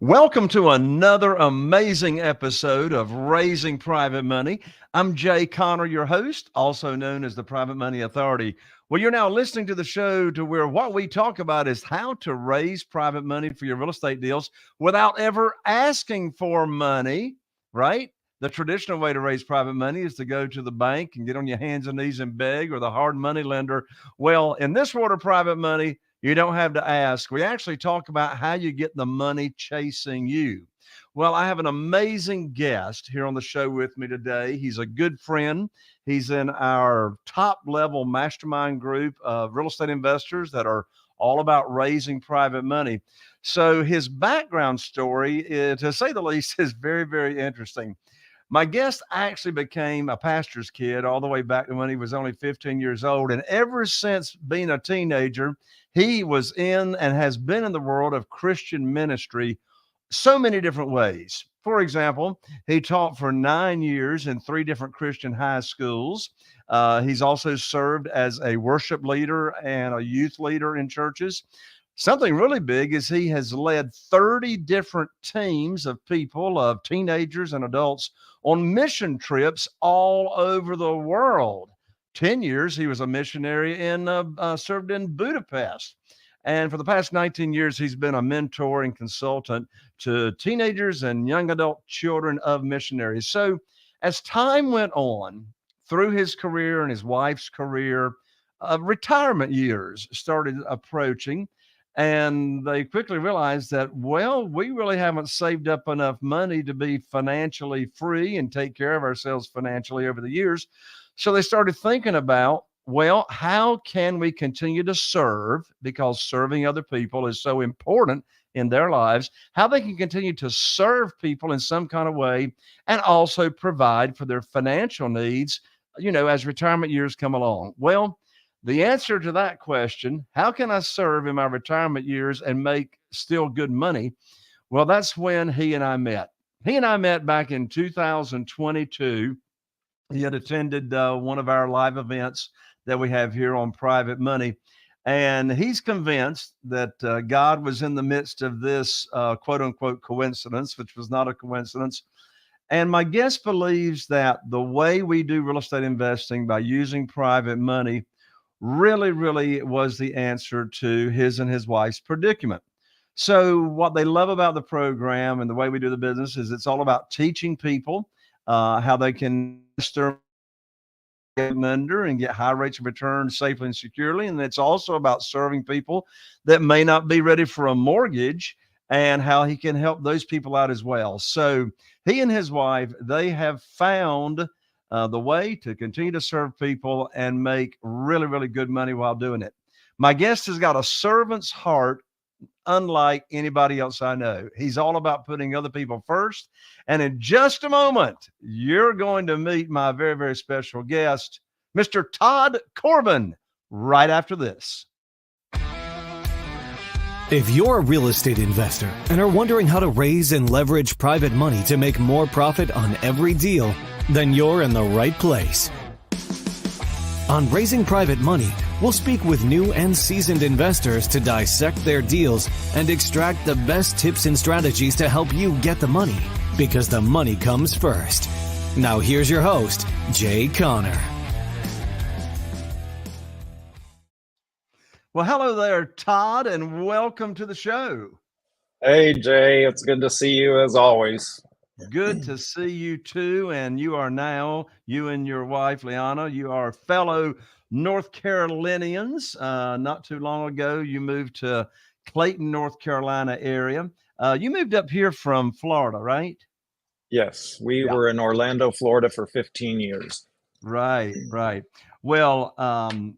Welcome to another amazing episode of Raising Private Money. I'm Jay Connor, your host, also known as the Private Money Authority. Well, you're now listening to the show to where what we talk about is how to raise private money for your real estate deals without ever asking for money, right? The traditional way to raise private money is to go to the bank and get on your hands and knees and beg, or the hard money lender. Well, in this world of private money, you don't have to ask. We actually talk about how you get the money chasing you. Well, I have an amazing guest here on the show with me today. He's a good friend. He's in our top level mastermind group of real estate investors that are all about raising private money. So his background story, to say the least, is very, very interesting. My guest actually became a pastor's kid all the way back to when he was only 15 years old. And ever since being a teenager, he was in and has been in the world of Christian ministry so many different ways. For example, he taught for 9 years in 3 different Christian high schools. He's also served as a worship leader and a youth leader in churches. Something really big is he has led 30 different teams of people, of teenagers and adults, on mission trips all over the world. 10 years, he was a missionary and served in Budapest. And for the past 19 years, he's been a mentor and consultant to teenagers and young adult children of missionaries. So as time went on through his career and his wife's career, retirement years started approaching. And they quickly realized that, well, we really haven't saved up enough money to be financially free and take care of ourselves financially over the years. So they started thinking about, well, how can we continue to serve, because serving other people is so important in their lives, how they can continue to serve people in some kind of way and also provide for their financial needs, as retirement years come along. Well, the answer to that question, how can I serve in my retirement years and make still good money? Well, that's when he and I met. He and I met back in 2022. He had attended one of our live events that we have here on Private Money. And he's convinced that God was in the midst of this quote unquote coincidence, which was not a coincidence. And my guest believes that the way we do real estate investing by using private money really was the answer to his and his wife's predicament. So what they love about the program and the way we do the business is it's all about teaching people how they can invest under and get high rates of return safely and securely. And it's also about serving people that may not be ready for a mortgage and how he can help those people out as well. So he and his wife, they have found the way to continue to serve people and make really good money while doing it. My guest has got a servant's heart unlike anybody else I know. He's all about putting other people first. And in just a moment, you're going to meet my very special guest, Mr. Todd Corbin, right after this. If you're a real estate investor and are wondering how to raise and leverage private money to make more profit on every deal, then you're in the right place. On Raising Private Money, we'll speak with new and seasoned investors to dissect their deals and extract the best tips and strategies to help you get the money, because the money comes first. Now here's your host, Jay Connor. Well, hello there, Todd, and welcome to the show. Hey, Jay. It's good to see you as always. Good to see you too. And you are now, you and your wife, Liana, you are fellow North Carolinians. Not too long ago, you moved to Clayton, North Carolina area. You moved up here from Florida, right? Yes, we were in Orlando, Florida for 15 years. Right. Well,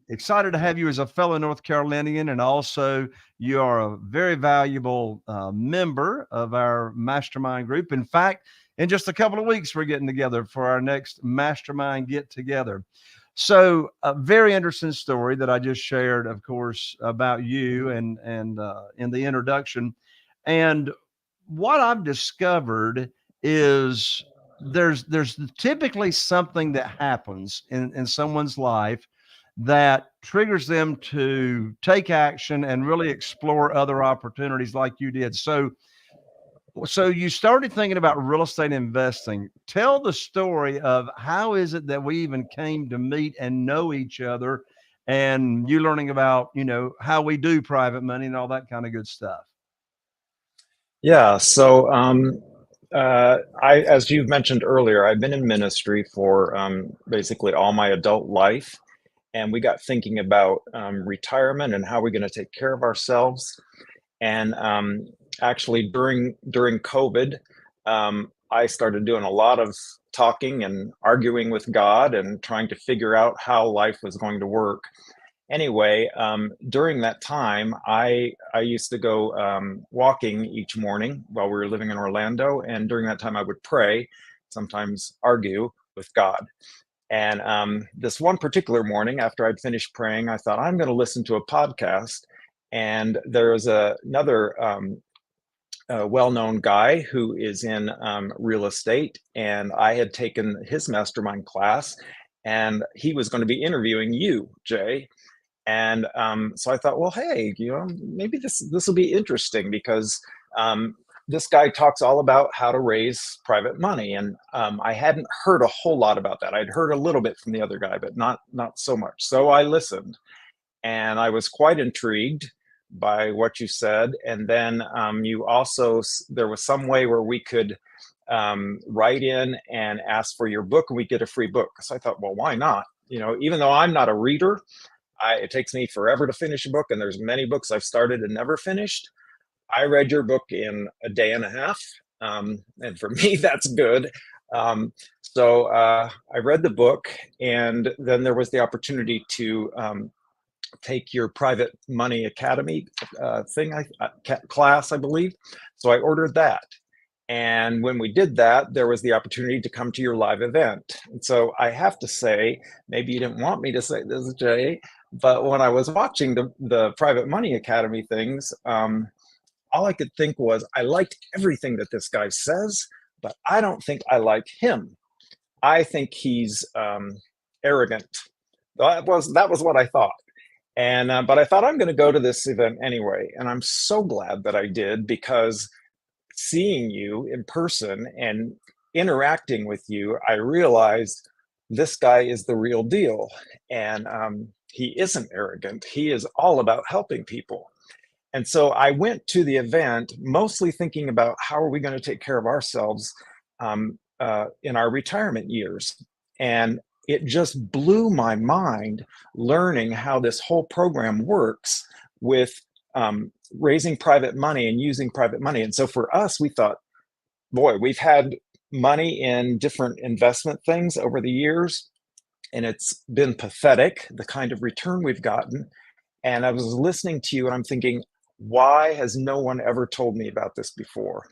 excited to have you as a fellow North Carolinian, and also you are a very valuable member of our mastermind group. In fact, in just a couple of weeks, we're getting together for our next mastermind get together. So a very interesting story that I just shared, of course, about you and in the introduction. And what I've discovered is there's typically something that happens in someone's life that triggers them to take action and really explore other opportunities like you did. So So you started thinking about real estate investing. Tell the story of how is it that we even came to meet and know each other, and you learning about, how we do private money and all that kind of good stuff. Yeah. So, as you've mentioned earlier, I've been in ministry for basically all my adult life, and we got thinking about retirement and how we're going to take care of ourselves. And actually, during COVID, I started doing a lot of talking and arguing with God and trying to figure out how life was going to work. Anyway, during that time, I used to go walking each morning while we were living in Orlando, and during that time, I would pray, sometimes argue with God. And this one particular morning, after I'd finished praying, I thought I'm going to listen to a podcast. And there was another well-known guy who is in real estate, and I had taken his mastermind class, and he was going to be interviewing you, Jay. And so I thought, well, hey, maybe this will be interesting because this guy talks all about how to raise private money, and I hadn't heard a whole lot about that. I'd heard a little bit from the other guy, but not so much. So I listened, and I was quite intrigued by what you said. And then you also there was some way where we could write in and ask for your book, and we get a free book. So I thought, well, why not? Even though I'm not a reader, it takes me forever to finish a book, and there's many books I've started and never finished. I read your book in a day and a half, and for me, that's good. So I read the book, and then there was the opportunity to take your private money academy class, I believe. So I ordered that. And when we did that, there was the opportunity to come to your live event. And so I have to say, maybe you didn't want me to say this, Jay, but when I was watching the Private Money Academy things, all I could think was, I liked everything that this guy says, but I don't think I like him. I think he's arrogant. That was what I thought. And but I thought, I'm going to go to this event anyway. And I'm so glad that I did, because seeing you in person and interacting with you, I realized this guy is the real deal. And he isn't arrogant. He is all about helping people. And so I went to the event mostly thinking about how are we going to take care of ourselves in our retirement years. And it just blew my mind learning how this whole program works with raising private money and using private money. And so for us, we thought, boy, we've had money in different investment things over the years, and it's been pathetic, the kind of return we've gotten. And I was listening to you and I'm thinking, why has no one ever told me about this before?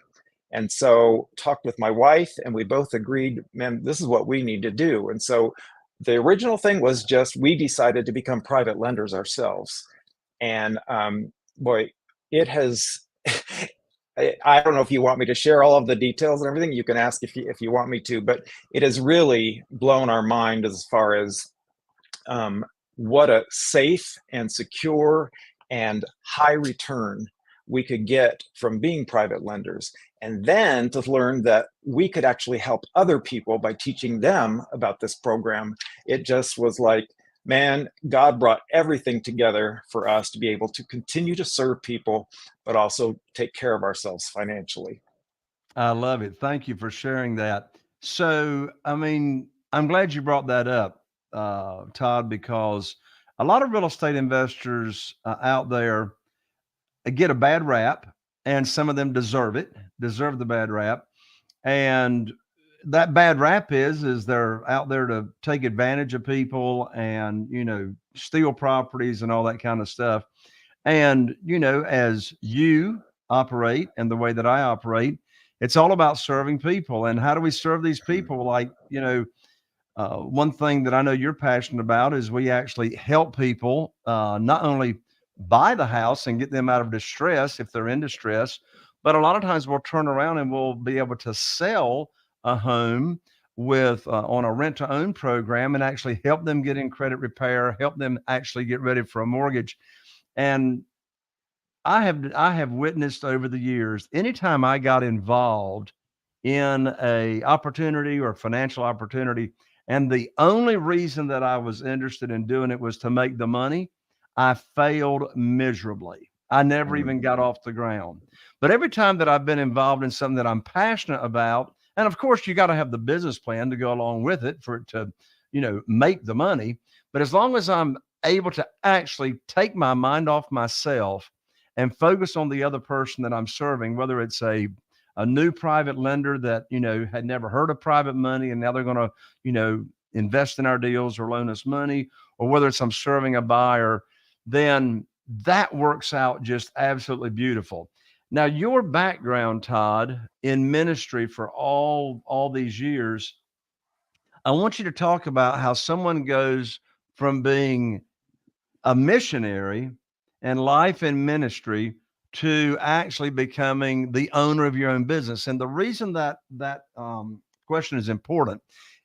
And so talked with my wife, and we both agreed, man, this is what we need to do. And so the original thing was just, we decided to become private lenders ourselves. And boy, it has, I don't know if you want me to share all of the details and everything. You can ask if you want me to, but it has really blown our mind as far as what a safe and secure and high return we could get from being private lenders. And then to learn that we could actually help other people by teaching them about this program. It just was like, man, God brought everything together for us to be able to continue to serve people, but also take care of ourselves financially. I love it. Thank you for sharing that. So, I mean, I'm glad you brought that up, Todd, because a lot of real estate investors out there get a bad rap, and some of them deserve the bad rap. And that bad rap is they're out there to take advantage of people and, steal properties and all that kind of stuff. And, as you operate and the way that I operate, it's all about serving people. And how do we serve these people? Like, one thing that I know you're passionate about is we actually help people not only buy the house and get them out of distress if they're in distress, but a lot of times we'll turn around and we'll be able to sell a home with on a rent to own program and actually help them get in credit repair, help them actually get ready for a mortgage. And I have witnessed over the years, anytime I got involved in a opportunity or financial opportunity, and the only reason that I was interested in doing it was to make the money, I failed miserably. I never even got off the ground. But every time that I've been involved in something that I'm passionate about, and of course you got to have the business plan to go along with it for it to, make the money. But as long as I'm able to actually take my mind off myself and focus on the other person that I'm serving, whether it's a new private lender that, had never heard of private money and now they're going to, invest in our deals or loan us money, or whether it's I'm serving a buyer, then that works out just absolutely beautiful. Now, your background, Todd, in ministry for all these years, I want you to talk about how someone goes from being a missionary and life in ministry to actually becoming the owner of your own business. And the reason that question is important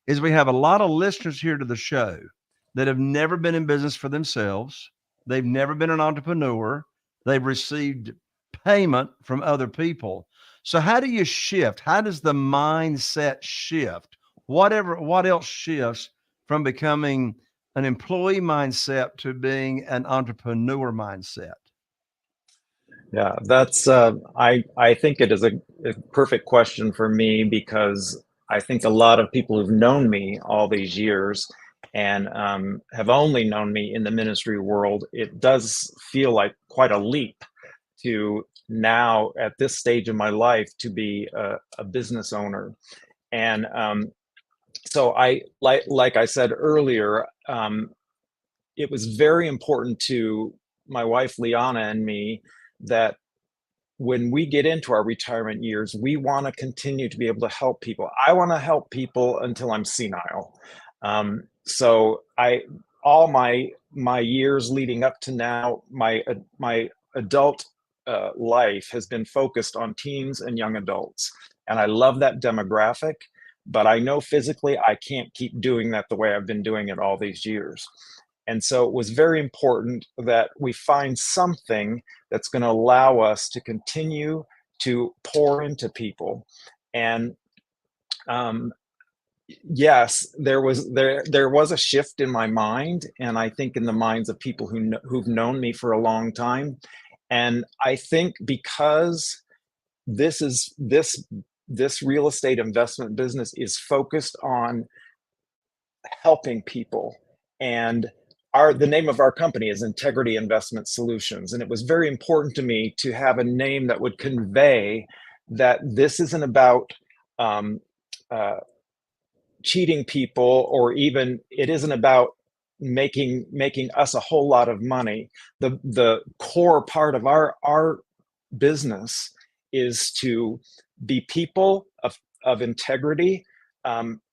is we have a lot of listeners here to the show that have never been in business for themselves. They've never been an entrepreneur. They've received payment from other people. So how do you shift? How does the mindset shift? What else shifts from becoming an employee mindset to being an entrepreneur mindset? Yeah, that's I think it is a perfect question for me, because I think a lot of people who've known me all these years and have only known me in the ministry world, it does feel like quite a leap to now at this stage of my life to be a business owner. And so I like I said earlier, it was very important to my wife Liana and me that when we get into our retirement years, we want to continue to be able to help people. I want to help people until I'm senile. So all my years leading up to now, my adult life has been focused on teens and young adults, and I love that demographic. But I know physically I can't keep doing that the way I've been doing it all these years. And so it was very important that we find something that's going to allow us to continue to pour into people. And yes, there was a shift in my mind, and I think in the minds of people who've known me for a long time. And I think because this real estate investment business is focused on helping people, and the name of our company is Integrity Investment Solutions. And it was very important to me to have a name that would convey that this isn't about cheating people, or even it isn't about making us a whole lot of money. The core part of our business is to be people of integrity,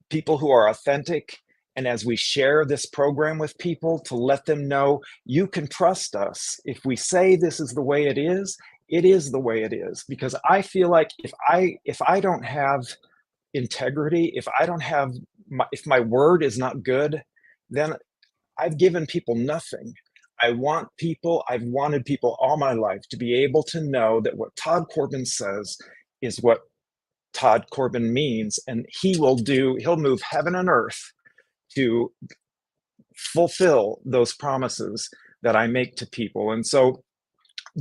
people who are authentic. And as we share this program with people, to let them know you can trust us. If we say this is the way it is the way it is. Because I feel like if I don't have integrity, if my word is not good, then I've given people nothing. I've wanted people all my life to be able to know that what Todd Corbin says is what Todd Corbin means, and he'll move heaven and earth to fulfill those promises that I make to people. And so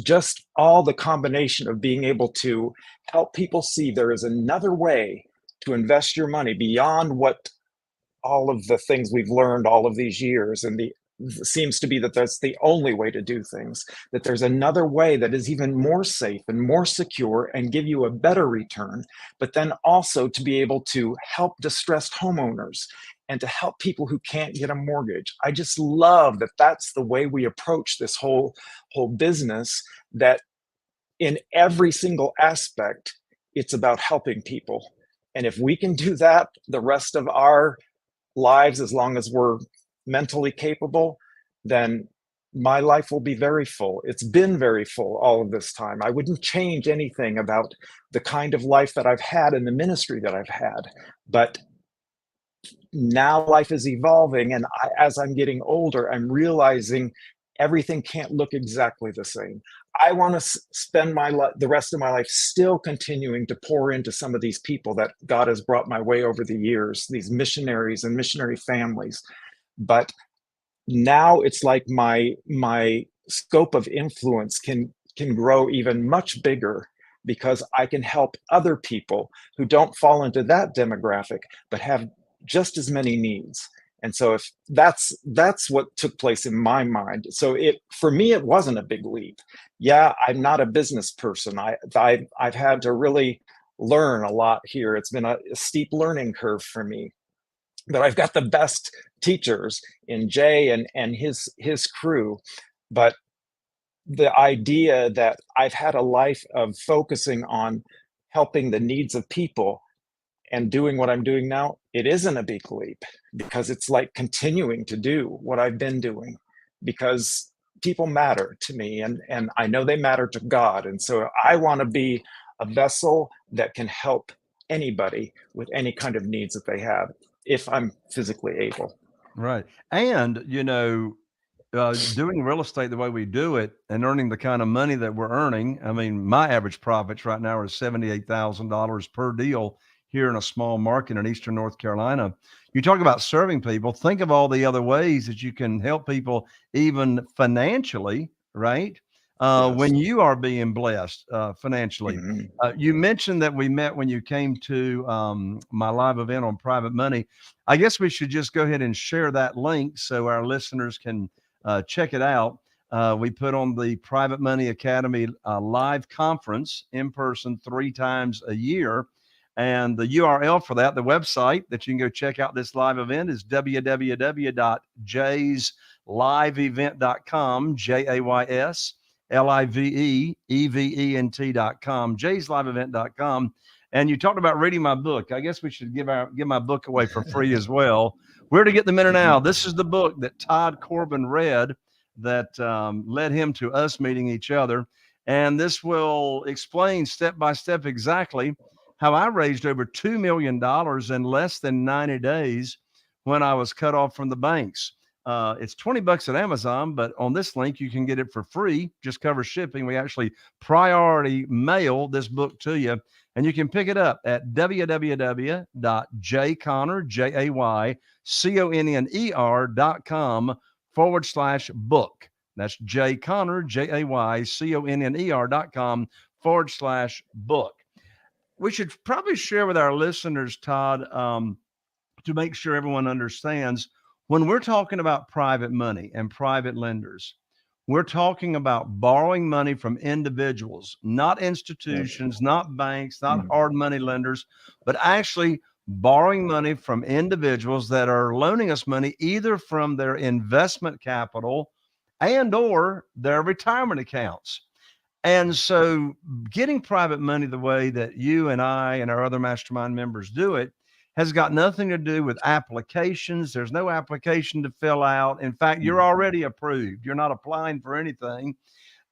just all the combination of being able to help people see there is another way to invest your money beyond what all of the things we've learned all of these years, and seems to be that that's the only way to do things, that there's another way that is even more safe and more secure and give you a better return, but then also to be able to help distressed homeowners and to help people who can't get a mortgage. I just love that that's the way we approach this whole business, that in every single aspect, it's about helping people. And if we can do that the rest of our lives, as long as we're mentally capable, then my life will be very full. It's been very full all of this time. I wouldn't change anything about the kind of life that I've had and the ministry that I've had. But now life is evolving, and as I'm getting older, I'm realizing everything can't look exactly the same. I want to spend the rest of my life still continuing to pour into some of these people that God has brought my way over the years, these missionaries and missionary families. But now it's like my scope of influence can grow even much bigger, because I can help other people who don't fall into that demographic but have just as many needs. And so if that's what took place in my mind. So for me, it wasn't a big leap. Yeah, I'm not a business person. I've had to really learn a lot here. It's been a steep learning curve for me. But I've got the best teachers in Jay and his crew. But the idea that I've had a life of focusing on helping the needs of people and doing what I'm doing now, it isn't a big leap, because it's like continuing to do what I've been doing, because people matter to me, and I know they matter to God. And so I want to be a vessel that can help anybody with any kind of needs that they have, if I'm physically able. Right. And, doing real estate the way we do it and earning the kind of money that we're earning. I mean, my average profits right now are $78,000 per deal here in a small market in Eastern North Carolina. You talk about serving people, think of all the other ways that you can help people, even financially, right? Yes. When you are being blessed financially. Mhm. You mentioned that we met when you came to my live event on private money. I guess we should just go ahead and share that link so our listeners can check it out. We put on the Private Money Academy live conference in person 3 times a year. And the URL for that, the website that you can go check out this live event, is www.jaysliveevent.com, JaysLiveEvent.com, jaysliveevent.com. And you talked about reading my book. I guess we should give my book away for free as well. Where to Get the Men Now. This is the book that Todd Corbin read that led him to us meeting each other. And this will explain step by step exactly how I raised over $2 million in less than 90 days when I was cut off from the banks. It's $20 at Amazon, but on this link, you can get it for free. Just cover shipping. We actually priority mail this book to you, and you can pick it up at www.jayconner.com/book. That's jayconner.com/book. We should probably share with our listeners, Todd, to make sure everyone understands, when we're talking about private money and private lenders, we're talking about borrowing money from individuals, not institutions, not banks, not hard money lenders, but actually borrowing money from individuals that are loaning us money either from their investment capital and or their retirement accounts. And so getting private money the way that you and I and our other mastermind members do it has got nothing to do with applications. There's no application to fill out. In fact, you're already approved. You're not applying for anything.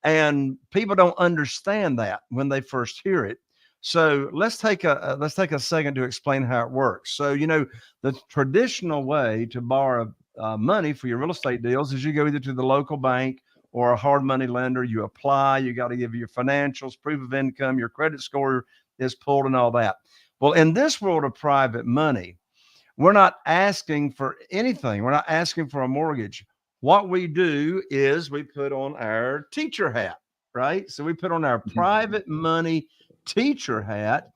And people don't understand that when they first hear it. So let's take a second to explain how it works. So, the traditional way to borrow money for your real estate deals is you go either to the local bank or a hard money lender. You apply, you got to give your financials, proof of income, your credit score is pulled, and all that. Well, in this world of private money, we're not asking for anything. We're not asking for a mortgage. What we do is we put on our teacher hat, right? So we put on our private money teacher hat,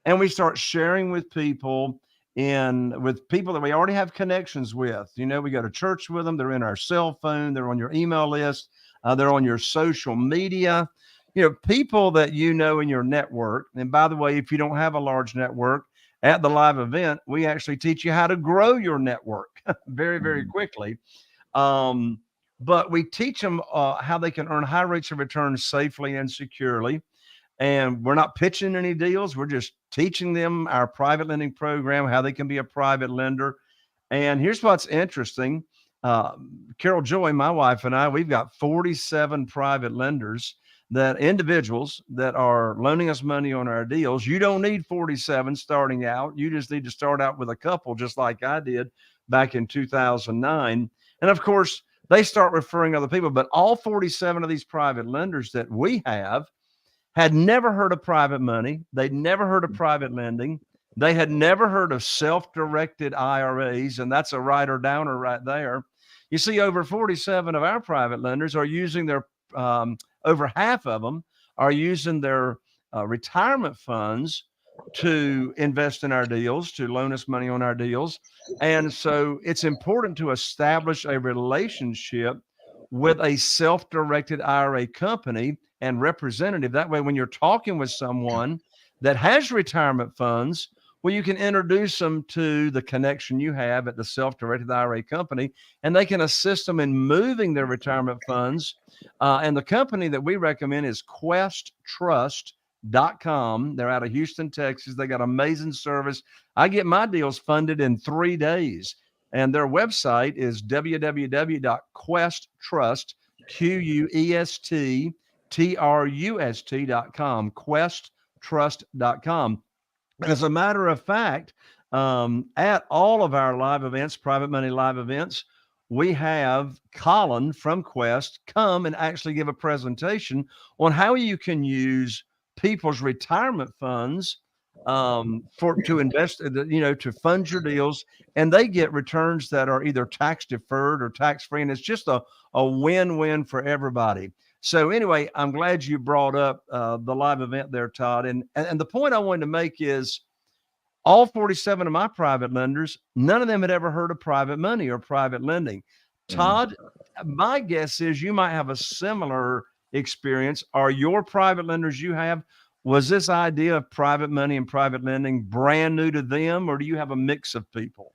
and we start sharing with people that we already have connections with. We go to church with them. They're in our cell phone. They're on your email list. They're on your social media. People that in your network. And by the way, if you don't have a large network, at the live event, we actually teach you how to grow your network very, very quickly. But we teach them how they can earn high rates of return safely and securely. And we're not pitching any deals. We're just teaching them our private lending program, how they can be a private lender. And here's what's interesting. Carol Joy, my wife, and I, we've got 47 private lenders, that individuals that are loaning us money on our deals. You don't need 47 starting out. You just need to start out with a couple, just like I did back in 2009. And of course, they start referring other people. But all 47 of these private lenders that we have had never heard of private money. They'd never heard of private lending. They had never heard of self-directed IRAs, and that's a writer downer right there. You see, over 47 of our private lenders are using their, over half of them are using their retirement funds to invest in our deals, to loan us money on our deals. And so it's important to establish a relationship with a self-directed IRA company and representative. That way, when you're talking with someone that has retirement funds, well, you can introduce them to the connection you have at the self-directed IRA company, and they can assist them in moving their retirement funds. And the company that we recommend is questtrust.com. They're out of Houston, Texas. They got amazing service. I get my deals funded in 3 days. And their website is www.questtrust, questtrust.com, questtrust.com. And as a matter of fact, at all of our live events, private money live events, we have Colin from Quest come and actually give a presentation on how you can use people's retirement funds to invest, to fund your deals, and they get returns that are either tax deferred or tax free, and it's just a win-win for everybody. So anyway, I'm glad you brought up the live event there, Todd. And the point I wanted to make is all 47 of my private lenders, none of them had ever heard of private money or private lending. Todd, my guess is you might have a similar experience. Are your private lenders you have, was this idea of private money and private lending brand new to them, or do you have a mix of people?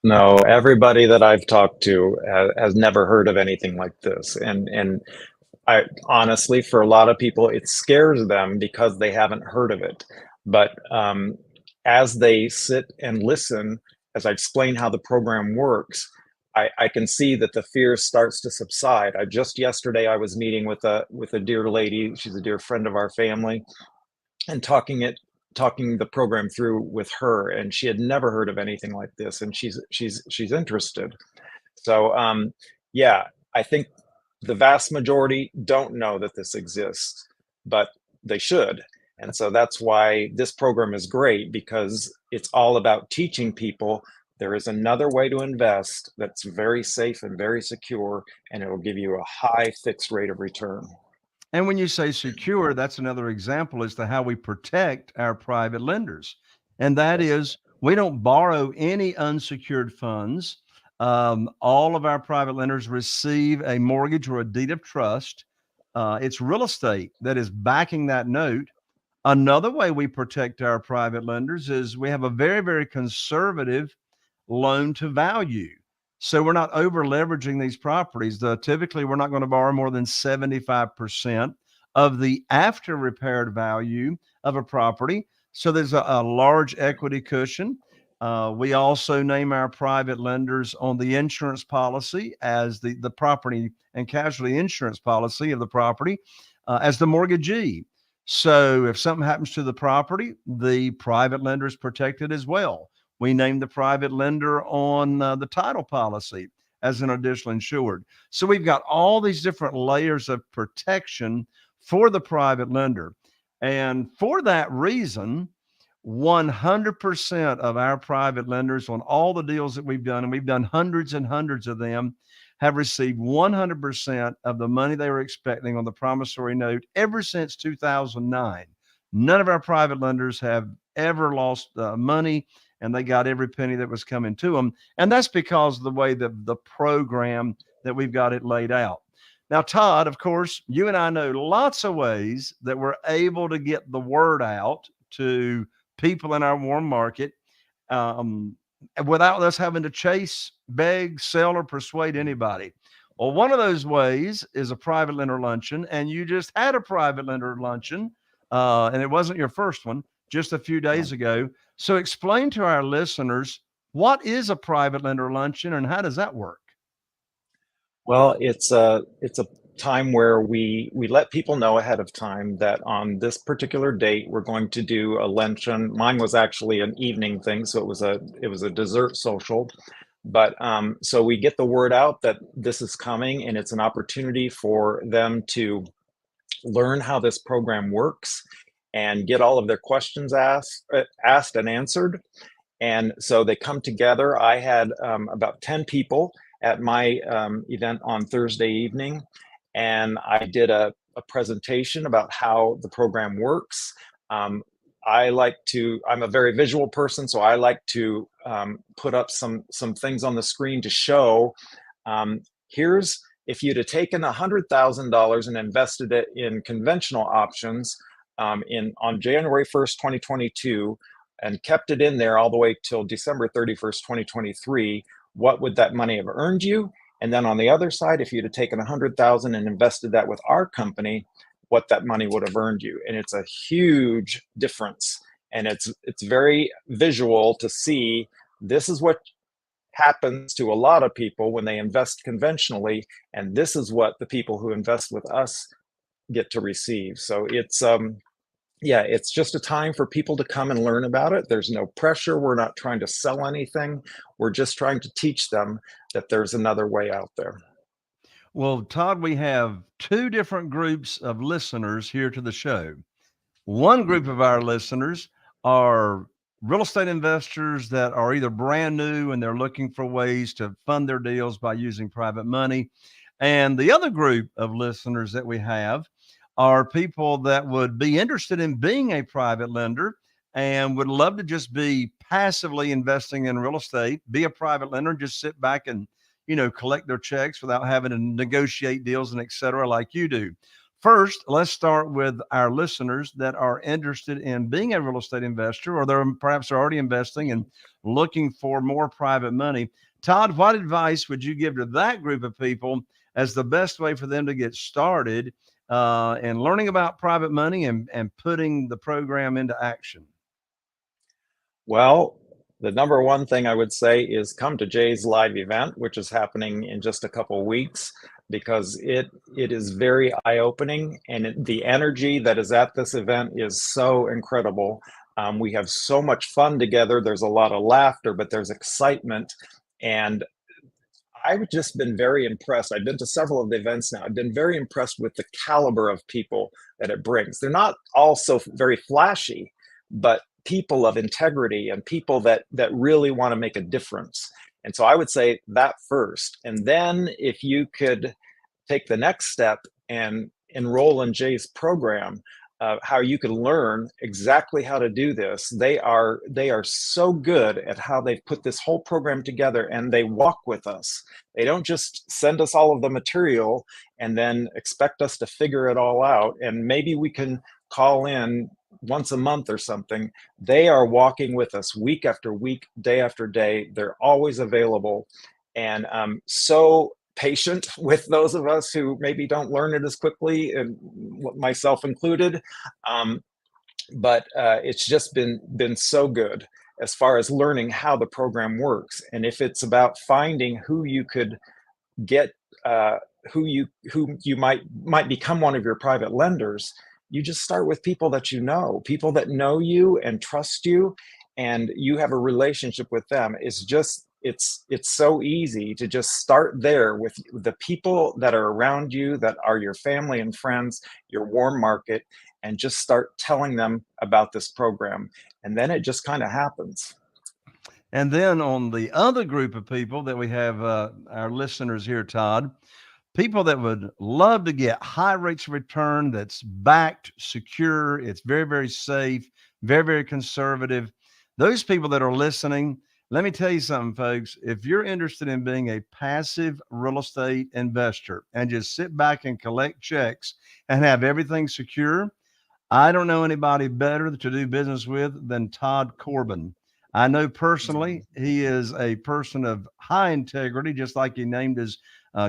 No, everybody that I've talked to has never heard of anything like this. And I honestly, for a lot of people, it scares them because they haven't heard of it. But as they sit and listen, as I explain how the program works, I can see that the fear starts to subside. Yesterday I was meeting with a dear lady. She's a dear friend of our family, and talking the program through with her, and she had never heard of anything like this, and she's interested. So yeah, I think the vast majority don't know that this exists, but they should. And so that's why this program is great, because it's all about teaching people there is another way to invest that's very safe and very secure, and it will give you a high fixed rate of return. And when you say secure, that's another example as to how we protect our private lenders. And that is, we don't borrow any unsecured funds. All of our private lenders receive a mortgage or a deed of trust. It's real estate that is backing that note. Another way we protect our private lenders is we have a very, very conservative loan to value. So we're not over leveraging these properties. Typically, we're not going to borrow more than 75% of the after repaired value of a property. So there's a large equity cushion. We also name our private lenders on the insurance policy as the property and casualty insurance policy of the property as the mortgagee. So if something happens to the property, the private lender is protected as well. We name the private lender on the title policy as an additional insured. So we've got all these different layers of protection for the private lender. And for that reason, 100% of our private lenders on all the deals that we've done, and we've done hundreds and hundreds of them, have received 100% of the money they were expecting on the promissory note ever since 2009. None of our private lenders have ever lost money, and they got every penny that was coming to them. And that's because of the way the program that we've got it laid out. Now, Todd, of course, you and I know lots of ways that we're able to get the word out to people in our warm market without us having to chase, beg, sell, or persuade anybody. Well, one of those ways is a private lender luncheon, and you just had a private lender luncheon, and it wasn't your first one, just a few days ago. So explain to our listeners, what is a private lender luncheon and how does that work? Well, it's a time where we let people know ahead of time that on this particular date we're going to do a luncheon. Mine was actually an evening thing, so it was a dessert social. But so we get the word out that this is coming, and it's an opportunity for them to learn how this program works and get all of their questions asked and answered. And so they come together. I had about 10 people at my event on Thursday evening, and I did a presentation about how the program works. I'm a very visual person, so I like to put up some things on the screen to show, here's, if you'd have taken $100,000 and invested it in conventional options on January 1st, 2022, and kept it in there all the way till December 31st, 2023, what would that money have earned you? And then on the other side, if you'd have taken $100,000 and invested that with our company, what that money would have earned you. And it's a huge difference. And it's very visual to see this is what happens to a lot of people when they invest conventionally, and this is what the people who invest with us get to receive. So it's just a time for people to come and learn about it. There's no pressure. We're not trying to sell anything. We're just trying to teach them that there's another way out there. Well, Todd, we have two different groups of listeners here to the show. One group of our listeners are real estate investors that are either brand new and they're looking for ways to fund their deals by using private money. And the other group of listeners that we have are people that would be interested in being a private lender and would love to just be passively investing in real estate, be a private lender, just sit back and, collect their checks without having to negotiate deals and et cetera, like you do. First, let's start with our listeners that are interested in being a real estate investor, or they're perhaps already investing and looking for more private money. Todd, what advice would you give to that group of people as the best way for them to get started in learning about private money and putting the program into action? Well, the number one thing I would say is come to Jay's live event, which is happening in just a couple of weeks, because it is very eye-opening, and the energy that is at this event is so incredible. We have so much fun together. There's a lot of laughter, but there's excitement. And I've just been very impressed. I've been to several of the events now. I've been very impressed with the caliber of people that it brings. They're not all so very flashy, but people of integrity and people that really want to make a difference. And so I would say that first. And then if you could take the next step and enroll in Jay's program, how you can learn exactly how to do this. They are so good at how they've put this whole program together, and they walk with us. They don't just send us all of the material and then expect us to figure it all out. And maybe we can call in once a month or something. They are walking with us week after week, day after day. They're always available, and so patient with those of us who maybe don't learn it as quickly, and myself included. But it's just been so good as far as learning how the program works. And if it's about finding who you could get, who you might become one of your private lenders, you just start with people that people that know you and trust you, and you have a relationship with them. It's so easy to just start there with the people that are around you, that are your family and friends, your warm market, and just start telling them about this program. And then it just kind of happens. And then on the other group of people that we have, our listeners here, Todd, people that would love to get high rates of return, that's backed, secure, it's very, very safe, very, very conservative. Those people that are listening, let me tell you something, folks. If you're interested in being a passive real estate investor and just sit back and collect checks and have everything secure, I don't know anybody better to do business with than Todd Corbin. I know personally he is a person of high integrity, just like he named his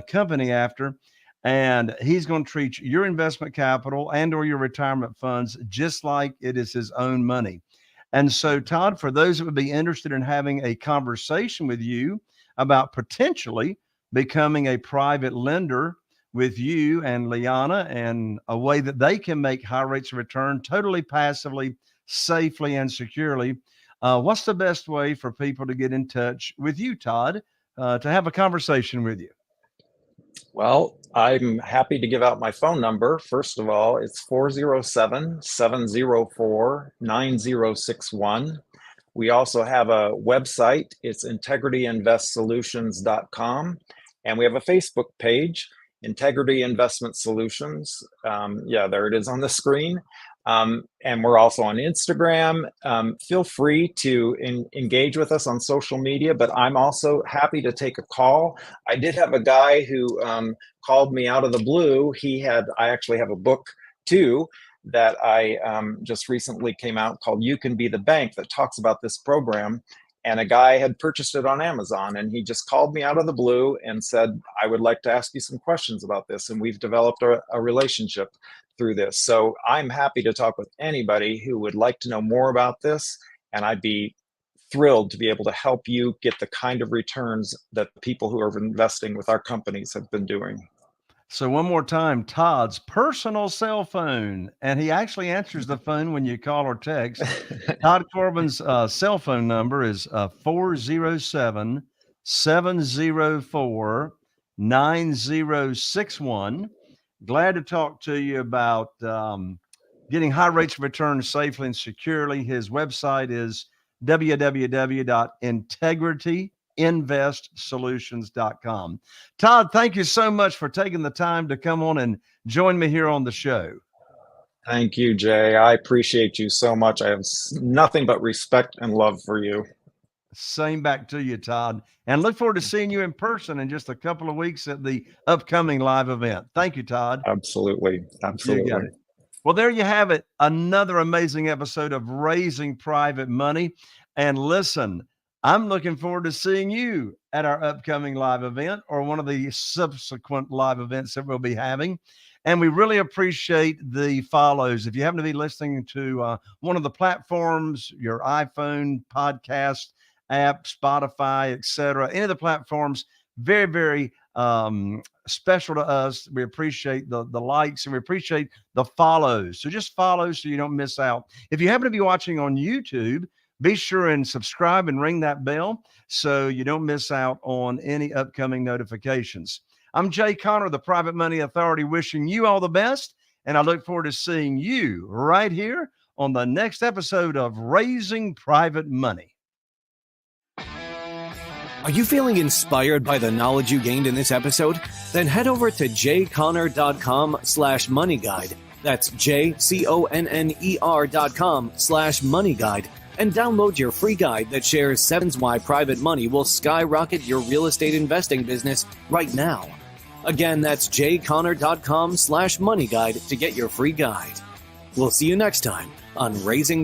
company after, and he's going to treat your investment capital and or your retirement funds just like it is his own money. And so, Todd, for those that would be interested in having a conversation with you about potentially becoming a private lender with you and Liana, and a way that they can make high rates of return totally passively, safely, and securely, what's the best way for people to get in touch with you, Todd, to have a conversation with you? Well, I'm happy to give out my phone number. First of all, it's 407-704-9061. We also have a website. It's integrityinvestsolutions.com. And we have a Facebook page, Integrity Investment Solutions. There it is on the screen. And we're also on Instagram. Feel free to engage with us on social media, but I'm also happy to take a call. I did have a guy who called me out of the blue. I actually have a book too that I just recently came out called You Can Be the Bank that talks about this program. And a guy had purchased it on Amazon, and he just called me out of the blue and said, I would like to ask you some questions about this. And we've developed a relationship through this. So I'm happy to talk with anybody who would like to know more about this. And I'd be thrilled to be able to help you get the kind of returns that people who are investing with our companies have been doing. So one more time, Todd's personal cell phone, and he actually answers the phone when you call or text. Todd Corbin's cell phone number is 407-704-9061. Glad to talk to you about getting high rates of return safely and securely. His website is www.integrityinvestsolutions.com. Todd, thank you so much for taking the time to come on and join me here on the show. Thank you, Jay. I appreciate you so much. I have nothing but respect and love for you. Same back to you, Todd. And look forward to seeing you in person in just a couple of weeks at the upcoming live event. Thank you, Todd. Absolutely. Absolutely. You got it. Well, there you have it. Another amazing episode of Raising Private Money. And listen, I'm looking forward to seeing you at our upcoming live event or one of the subsequent live events that we'll be having. And we really appreciate the follows. If you happen to be listening to one of the platforms, your iPhone podcast app, Spotify, etc., any of the platforms, very, very special to us. We appreciate the likes and we appreciate the follows. So just follow so you don't miss out. If you happen to be watching on YouTube, be sure and subscribe and ring that bell so you don't miss out on any upcoming notifications. I'm Jay Conner, the Private Money Authority, wishing you all the best, and I look forward to seeing you right here on the next episode of Raising Private Money. Are you feeling inspired by the knowledge you gained in this episode? Then head over to jconner.com/moneyguide. That's jconner.com/moneyguide and download your free guide that shares 7 why private money will skyrocket your real estate investing business right now. Again, that's jconner.com/moneyguide to get your free guide. We'll see you next time on Raising